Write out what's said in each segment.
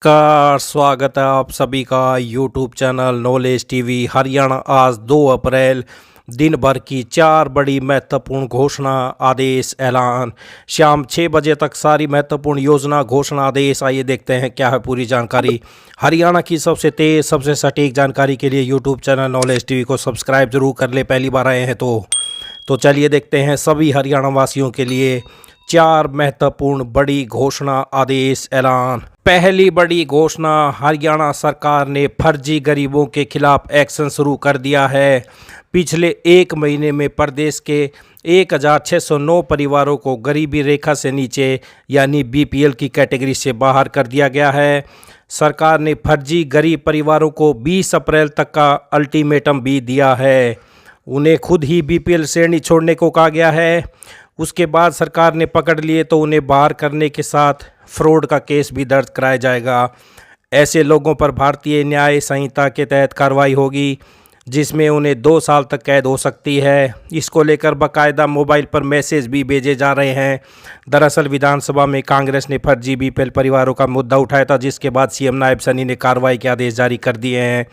नमस्कार, स्वागत है आप सभी का YouTube channel knowledge TV Haryana. आज 2 अप्रैल दिन भर की 4 बड़ी महत्वपूर्ण घोषणा, आदेश, ऐलान। शाम 6 बजे तक सारी महत्वपूर्ण योजना, घोषणा, आदेश। आइए देखते हैं क्या है पूरी जानकारी। हरियाणा की सबसे तेज, सबसे सटीक जानकारी के लिए यूट्यूब चैनल नॉलेज टीवी को सब्सक्राइब जरूर कर ले, पहली बार आए हैं तो चलिए देखते हैं सभी हरियाणा वासियों के लिए 4 महत्वपूर्ण बड़ी घोषणा, आदेश, ऐलान। पहली बड़ी घोषणा, हरियाणा सरकार ने फर्जी गरीबों के खिलाफ एक्शन शुरू कर दिया है। पिछले 1 महीने में प्रदेश के 1609 परिवारों को गरीबी रेखा से नीचे यानी बीपीएल की कैटेगरी से बाहर कर दिया गया है। सरकार ने फर्जी गरीब परिवारों को 20 अप्रैल तक का अल्टीमेटम भी दिया है। उन्हें खुद ही बीपीएल श्रेणी छोड़ने को कहा गया है। उसके बाद सरकार ने पकड़ लिए तो उन्हें बाहर करने के साथ फ्रॉड का केस भी दर्ज कराया जाएगा। ऐसे लोगों पर भारतीय न्याय संहिता के तहत कार्रवाई होगी, जिसमें उन्हें 2 साल तक कैद हो सकती है। इसको लेकर बाकायदा मोबाइल पर मैसेज भी भेजे जा रहे हैं। दरअसल विधानसभा में कांग्रेस ने फर्जी बीपीएल परिवारों का मुद्दा उठाया था, जिसके बाद सीएम नायब सैनी ने कार्रवाई के आदेश जारी कर दिए हैं।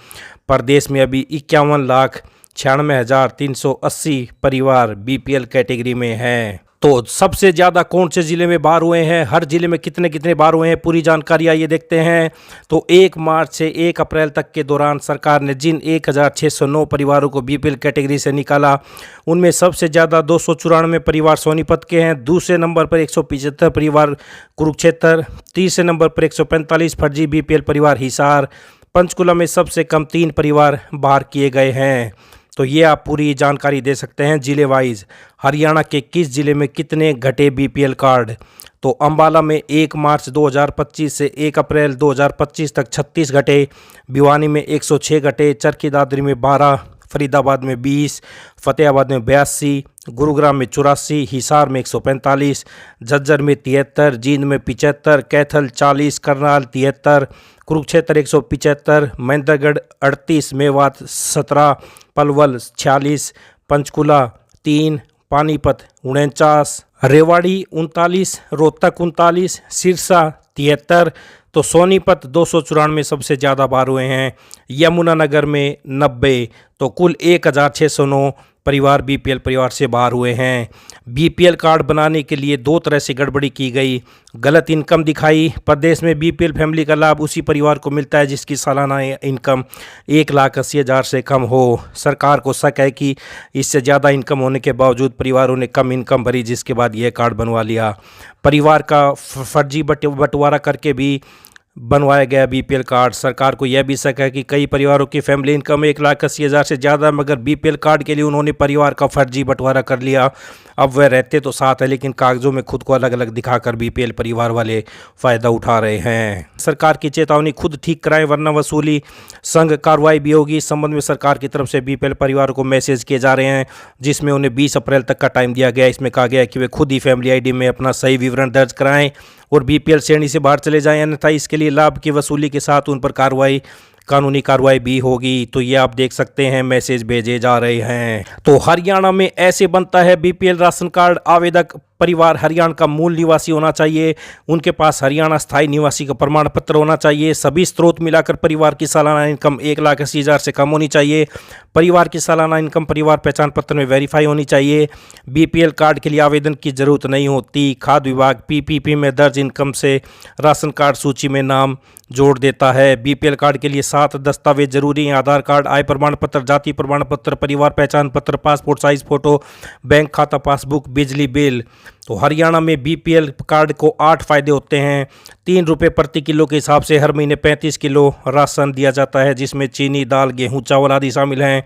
प्रदेश में अभी 51,96,380 परिवार बीपीएल कैटेगरी में हैं। तो सबसे ज़्यादा कौन से ज़िले में बाहर हुए हैं, हर ज़िले में कितने कितने बाहर हुए हैं, पूरी जानकारी आइए देखते हैं। तो 1 मार्च से 1 अप्रैल तक के दौरान सरकार ने जिन 1609 परिवारों को बीपीएल कैटेगरी से निकाला, उनमें सबसे ज़्यादा 294 परिवार सोनीपत के हैं। दूसरे नंबर पर 175 परिवार कुरुक्षेत्र, तीसरे नंबर पर 145 फर्जी बीपीएल परिवार हिसार। पंचकुला में सबसे कम 3 परिवार बाहर किए गए हैं। तो ये आप पूरी जानकारी दे सकते हैं जिले वाइज। हरियाणा के किस जिले में कितने घटे बीपीएल कार्ड। तो अंबाला में 1 मार्च 2025 से 1 अप्रैल 2025 तक 36 घटे, भिवानी में 106 घटे, चरखी दादरी में 12, फरीदाबाद में 20, फतेहाबाद में 82, गुरुग्राम में 84, हिसार में 145, झज्जर में 73, जींद में 75, कैथल 40, करनाल 73, कुरुक्षेत्र 175, महेंद्रगढ़ 38, मेवात 17, पलवल 46, पंचकुला 3, पानीपत 49, रेवाड़ी 39, रोहतक 39, सिरसा 73। तो सोनीपत 294 सबसे ज़्यादा बाहर हुए हैं। यमुनानगर में 90। तो कुल 1609 परिवार बीपीएल परिवार से बाहर हुए हैं। बीपीएल कार्ड बनाने के लिए 2 तरह से गड़बड़ी की गई। गलत इनकम दिखाई। प्रदेश में बीपीएल फैमिली का लाभ उसी परिवार को मिलता है जिसकी सालाना इनकम 1,80,000 से कम हो। सरकार को शक है कि इससे ज़्यादा इनकम होने के बावजूद परिवारों ने कम इनकम भरी, जिसके बाद यह कार्ड बनवा लिया। परिवार का फर्जी बंटवारा करके भी बनवाया गया बीपीएल कार्ड। सरकार को यह भी शक है कि कई परिवारों की फैमिली इनकम 1,80,000 से ज़्यादा, मगर बीपीएल कार्ड के लिए उन्होंने परिवार का फर्जी बंटवारा कर लिया। अब वह रहते तो साथ है, लेकिन कागजों में खुद को अलग अलग दिखाकर बीपीएल परिवार वाले फ़ायदा उठा रहे हैं। सरकार की चेतावनी, खुद ठीक कराएं वरना वसूली संग कार्रवाई भी होगी। इस संबंध में सरकार की तरफ से बीपीएल परिवारों को मैसेज किए जा रहे हैं, जिसमें उन्हें 20 अप्रैल तक का टाइम दिया गया। इसमें कहा गया है कि वे खुद ही फैमिली आईडी में अपना सही विवरण दर्ज कराएं और बीपीएल श्रेणी से बाहर चले जाएं, अन्यथा इसके लिए लाभ की वसूली के साथ उन पर कानूनी कार्रवाई भी होगी। तो ये आप देख सकते हैं मैसेज भेजे जा रहे हैं। तो हरियाणा में ऐसे बनता है बीपीएल राशन कार्ड। आवेदक परिवार हरियाणा का मूल निवासी होना चाहिए। उनके पास हरियाणा स्थायी निवासी का प्रमाण पत्र होना चाहिए। सभी स्रोत मिलाकर परिवार की सालाना इनकम 1,80,000 से कम होनी चाहिए। परिवार की सालाना इनकम परिवार पहचान पत्र में वेरीफाई होनी चाहिए। बीपीएल कार्ड के लिए आवेदन की जरूरत नहीं होती। खाद्य विभाग पीपीपी में दर्ज इनकम से राशन कार्ड सूची में नाम जोड़ देता है। बीपीएल कार्ड के लिए 7 दस्तावेज जरूरी हैं: आधार कार्ड, आय प्रमाण पत्र, जाति प्रमाण पत्र, परिवार पहचान पत्र, पासपोर्ट साइज फोटो, बैंक खाता पासबुक, बिजली बिल। तो हरियाणा में बीपीएल कार्ड को 8 फायदे होते हैं। 3 रुपये प्रति किलो के हिसाब से हर महीने 35 किलो राशन दिया जाता है, जिसमें चीनी, दाल, गेहूं, चावल आदि शामिल हैं।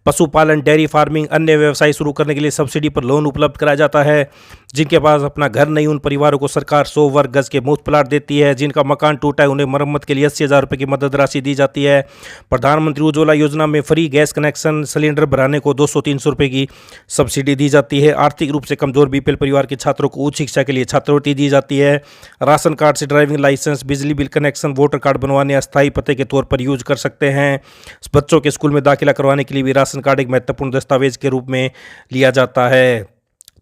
पशुपालन, डेयरी फार्मिंग, अन्य व्यवसाय शुरू करने के लिए सब्सिडी पर लोन उपलब्ध कराया जाता है। जिनके पास अपना घर नहीं, उन परिवारों को सरकार 100 वर्ग गज के मुफ्त प्लाट देती है। जिनका मकान टूटा है, उन्हें मरम्मत के लिए 80,000 रुपये की मदद राशि दी जाती है। प्रधानमंत्री उज्ज्वला योजना में फ्री गैस कनेक्शन सिलेंडर भराने को 200-300 रुपये की सब्सिडी दी जाती है। आर्थिक रूप से कमजोर बीपीएल परिवार के छात्रों को उच्च शिक्षा के लिए छात्रवृत्ति दी जाती है। राशन कार्ड से ड्राइविंग लाइसेंस, बिजली बिल कनेक्शन, वोटर कार्ड बनवाने अस्थायी पते के तौर पर यूज कर सकते हैं। बच्चों के स्कूल में दाखिला करवाने के लिए भी राशन कार्ड एक महत्वपूर्ण दस्तावेज के रूप में लिया जाता है।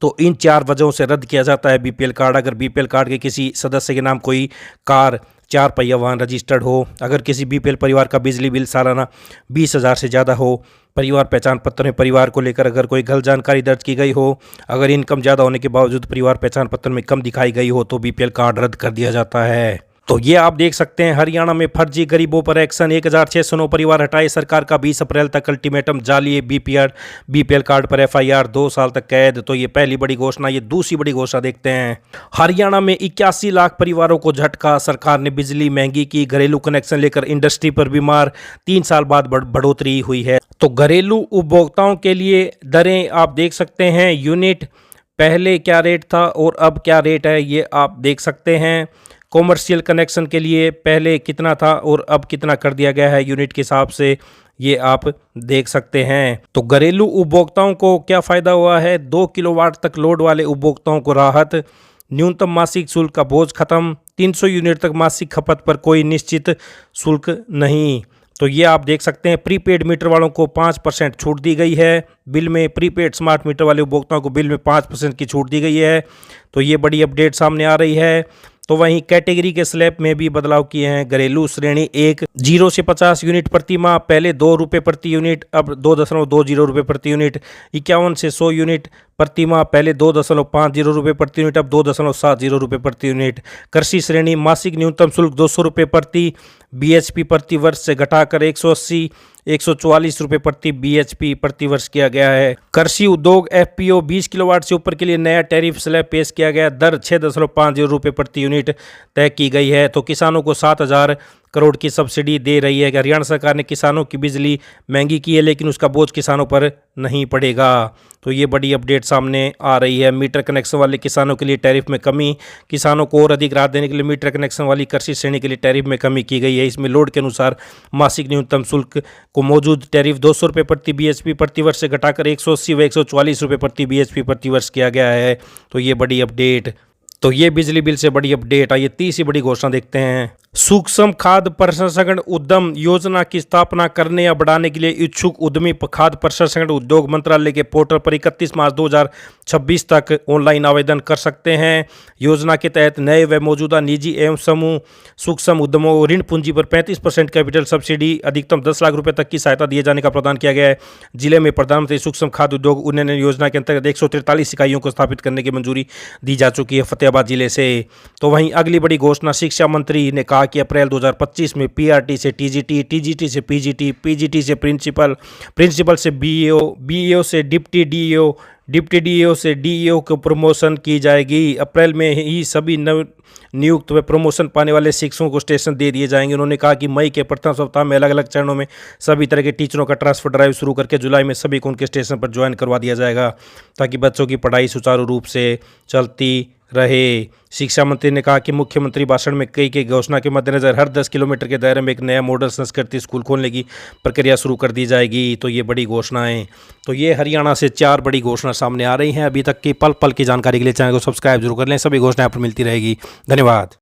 तो इन 4 वजहों से रद्द किया जाता है बीपीएल कार्ड। अगर बीपीएल कार्ड के किसी सदस्य के नाम कोई कार, 4 पहिया वाहन रजिस्टर्ड हो, अगर किसी बीपीएल परिवार का बिजली बिल सालाना 20,000 से ज़्यादा हो, परिवार पहचान पत्र में परिवार को लेकर अगर कोई गलत जानकारी दर्ज की गई हो, अगर इनकम ज़्यादा होने के बावजूद परिवार पहचान पत्र में कम दिखाई गई हो तो बीपीएल कार्ड रद्द कर दिया जाता है। तो ये आप देख सकते हैं हरियाणा में फर्जी गरीबों पर एक्शन, 1609 परिवार हटाए, सरकार का 20 अप्रैल तक अल्टीमेटम, जाली बीपीएल कार्ड पर एफआईआर, 2 साल तक कैद। तो ये पहली बड़ी घोषणा। ये दूसरी बड़ी घोषणा देखते हैं। हरियाणा में 81 लाख परिवारों को झटका, सरकार ने बिजली महंगी की, घरेलू कनेक्शन लेकर इंडस्ट्री पर बीमार, 3 साल बाद बढ़ोतरी हुई है। तो घरेलू उपभोक्ताओं के लिए दरें आप देख सकते हैं, यूनिट पहले क्या रेट था और अब क्या रेट है ये आप देख सकते हैं। कॉमर्शियल कनेक्शन के लिए पहले कितना था और अब कितना कर दिया गया है यूनिट के हिसाब से, ये आप देख सकते हैं। तो घरेलू उपभोक्ताओं को क्या फ़ायदा हुआ है? 2 किलोवाट तक लोड वाले उपभोक्ताओं को राहत, न्यूनतम मासिक शुल्क का बोझ खत्म, 300 यूनिट तक मासिक खपत पर कोई निश्चित शुल्क नहीं। तो ये आप देख सकते हैं। प्रीपेड मीटर वालों को 5% छूट दी गई है बिल में, प्रीपेड स्मार्ट मीटर वाले उपभोक्ताओं को बिल में 5% की छूट दी गई है। तो ये बड़ी अपडेट सामने आ रही है। तो वहीं कैटेगरी के स्लैब में भी बदलाव किए हैं। घरेलू श्रेणी 1 0 से 50 यूनिट प्रति माह, पहले 2 रुपये प्रति यूनिट, अब 2.20 रुपये प्रति यूनिट। 51 से 100 यूनिट प्रति माह, पहले 2.50 रुपये प्रति यूनिट, अब 2.70 रुपये प्रति यूनिट। कृषि श्रेणी मासिक न्यूनतम शुल्क 200 रुपये प्रति बीएचपी प्रति वर्ष से घटाकर 144 रुपये प्रति बीएचपी प्रति वर्ष किया गया है। कृषि उद्योग एफपीओ 20 किलोवाट से ऊपर के लिए नया टैरिफ स्लैब पेश किया गया, दर 6.50 रुपये प्रति यूनिट तय की गई है। तो किसानों को 7,000 करोड़ की सब्सिडी दे रही है। हरियाणा सरकार ने किसानों की बिजली महंगी की है लेकिन उसका बोझ किसानों पर नहीं पड़ेगा। तो ये बड़ी अपडेट सामने आ रही है। मीटर कनेक्शन वाले किसानों के लिए टैरिफ में कमी, किसानों को और अधिक राहत देने के लिए मीटर कनेक्शन वाली कृषि श्रेणी के लिए टैरिफ में कमी की गई है। इसमें लोड के अनुसार मासिक न्यूनतम शुल्क को मौजूद टैरिफ 200 रुपये प्रति बीएचपी प्रति वर्ष से घटाकर 180 व 144 रुपये प्रति बीएचपी प्रति वर्ष किया गया है। तो ये बड़ी अपडेट। तो ये बिजली बिल से बड़ी अपडेट। आइए तीसरी बड़ी घोषणा देखते हैं। सूक्ष्म खाद्य प्रसंस्करण उद्यम योजना की स्थापना करने या बढ़ाने के लिए इच्छुक उद्यमी खाद्य प्रसंस्करण उद्योग मंत्रालय के पोर्टल पर 31 मार्च 2026 तक ऑनलाइन आवेदन कर सकते हैं। योजना के तहत नए व मौजूदा निजी एवं समूह सूक्ष्म उद्यमों को ऋण पूंजी पर 35% कैपिटल सब्सिडी, अधिकतम 10 लाख रुपए तक की सहायता दिए जाने का प्रावधान किया गया है। जिले में प्रधानमंत्री सूक्ष्म खाद्य उद्योग उन्नयन योजना के अंतर्गत 143 इकाइयों को स्थापित करने की मंजूरी दी जा चुकी है फतेहाबाद जिले से। तो वहीं अगली बड़ी घोषणा, शिक्षा मंत्री ने कहा कि अप्रैल 2025 में पीआरटी से टीजीटी, टीजीटी से पीजीटी, पीजीटी से प्रिंसिपल, प्रिंसिपल से बीईओ, बीईओ से डिप्टी डीईओ, डिप्टी डीईओ से डीईओ को प्रमोशन की जाएगी। अप्रैल में ही सभी नव नियुक्त व प्रमोशन पाने वाले शिक्षकों को स्टेशन दे दिए जाएंगे। उन्होंने कहा कि मई के प्रथम सप्ताह में अलग अलग चरणों में सभी तरह के टीचरों का ट्रांसफर ड्राइव शुरू करके जुलाई में सभी को उनके स्टेशन पर ज्वाइन करवा दिया जाएगा ताकि बच्चों की पढ़ाई सुचारू रूप से चलती रहे। शिक्षा मंत्री ने कहा कि मुख्यमंत्री भाषण में कई घोषणा के मद्देनजर हर 10 किलोमीटर के दायरे में एक नया मॉडल संस्कृति स्कूल खोलने की प्रक्रिया शुरू कर दी जाएगी। तो ये बड़ी घोषणाएं। तो ये हरियाणा से 4 बड़ी घोषणा सामने आ रही हैं। अभी तक की पल पल की जानकारी के लिए चैनल को सब्सक्राइब जरूर कर लें। सभी घोषणाएं पर मिलती रहेगी। धन्यवाद।